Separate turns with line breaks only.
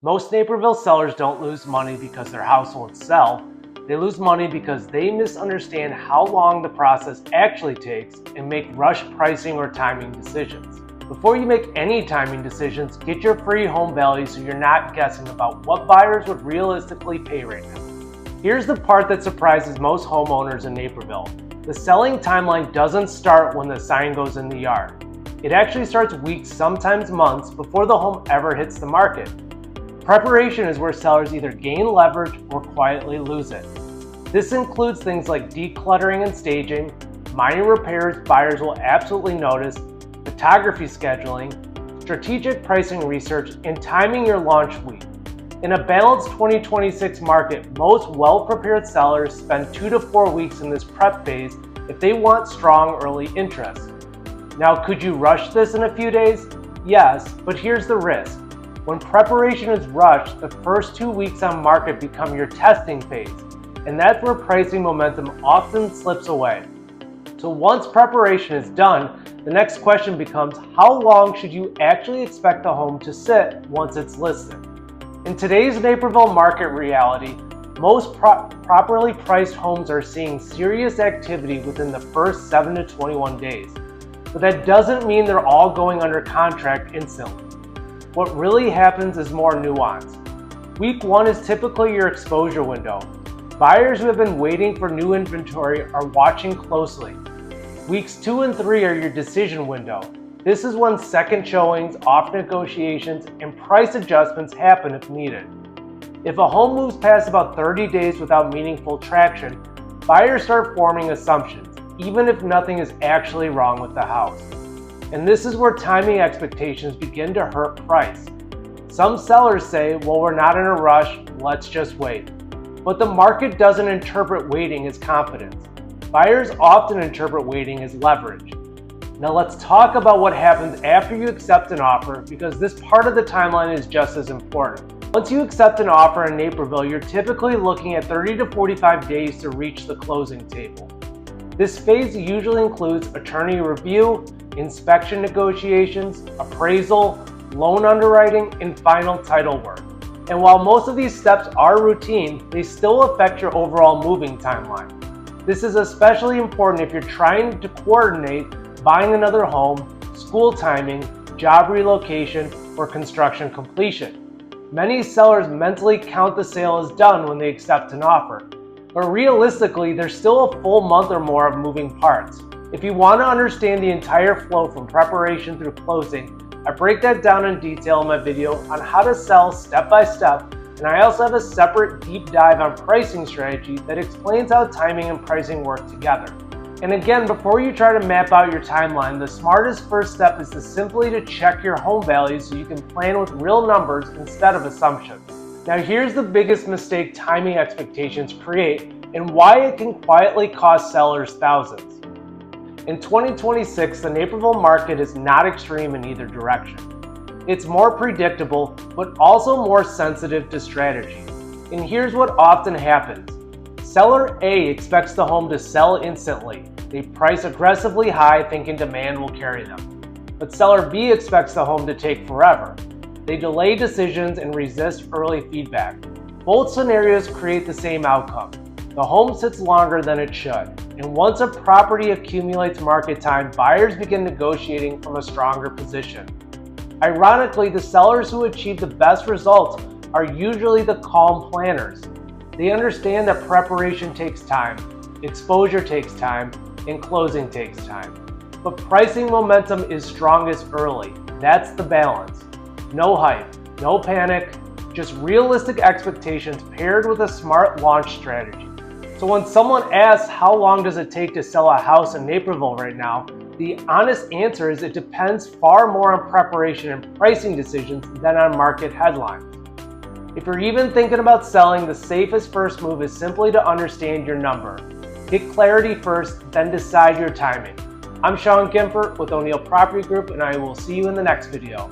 Most Naperville sellers don't lose money because their house won't sell. They lose money because they misunderstand how long the process actually takes and make rush pricing or timing decisions. Before you make any timing decisions, get your free home value so you're not guessing about what buyers would realistically pay right now. Here's the part that surprises most homeowners in Naperville. The selling timeline doesn't start when the sign goes in the yard. It actually starts weeks, sometimes months, before the home ever hits the market. Preparation is where sellers either gain leverage or quietly lose it. This includes things like decluttering and staging, minor repairs buyers will absolutely notice, photography scheduling, strategic pricing research, and timing your launch week. In a balanced 2026 market, most well-prepared sellers spend 2 to 4 weeks in this prep phase if they want strong early interest. Now, could you rush this in a few days? Yes, but here's the risk. When preparation is rushed, the first 2 weeks on market become your testing phase, and that's where pricing momentum often slips away. So once preparation is done, the next question becomes, how long should you actually expect the home to sit once it's listed? In today's Naperville market reality, most properly priced homes are seeing serious activity within the first 7 to 21 days. But that doesn't mean they're all going under contract instantly. What really happens is more nuanced. Week 1 is typically your exposure window. Buyers who have been waiting for new inventory are watching closely. Weeks 2 and 3 are your decision window. This is when second showings, off negotiations, and price adjustments happen if needed. If a home moves past about 30 days without meaningful traction, buyers start forming assumptions, even if nothing is actually wrong with the house. And this is where timing expectations begin to hurt price. Some sellers say, well, we're not in a rush, let's just wait. But the market doesn't interpret waiting as confidence. Buyers often interpret waiting as leverage. Now let's talk about what happens after you accept an offer, because this part of the timeline is just as important. Once you accept an offer in Naperville, you're typically looking at 30 to 45 days to reach the closing table. This phase usually includes attorney review, inspection negotiations, appraisal, loan underwriting, and final title work. And while most of these steps are routine, they still affect your overall moving timeline. This is especially important if you're trying to coordinate buying another home, school timing, job relocation, or construction completion. Many sellers mentally count the sale as done when they accept an offer, but realistically, there's still a full month or more of moving parts. If you want to understand the entire flow from preparation through closing, I break that down in detail in my video on how to sell step by step, and I also have a separate deep dive on pricing strategy that explains how timing and pricing work together. And again, before you try to map out your timeline, the smartest first step is to simply check your home values so you can plan with real numbers instead of assumptions. Now here's the biggest mistake timing expectations create and why it can quietly cost sellers thousands. In 2026, the Naperville market is not extreme in either direction. It's more predictable, but also more sensitive to strategy. And here's what often happens. Seller A expects the home to sell instantly. They price aggressively high thinking demand will carry them. But seller B expects the home to take forever. They delay decisions and resist early feedback. Both scenarios create the same outcome. The home sits longer than it should. And once a property accumulates market time, buyers begin negotiating from a stronger position. Ironically, the sellers who achieve the best results are usually the calm planners. They understand that preparation takes time, exposure takes time, and closing takes time. But pricing momentum is strongest early. That's the balance. No hype, no panic, just realistic expectations paired with a smart launch strategy. So when someone asks how long does it take to sell a house in Naperville right now, the honest answer is it depends far more on preparation and pricing decisions than on market headlines. If you're even thinking about selling, the safest first move is simply to understand your number. Get clarity first, then decide your timing. I'm Gimpert with O'Neill Property Group, and I will see you in the next video.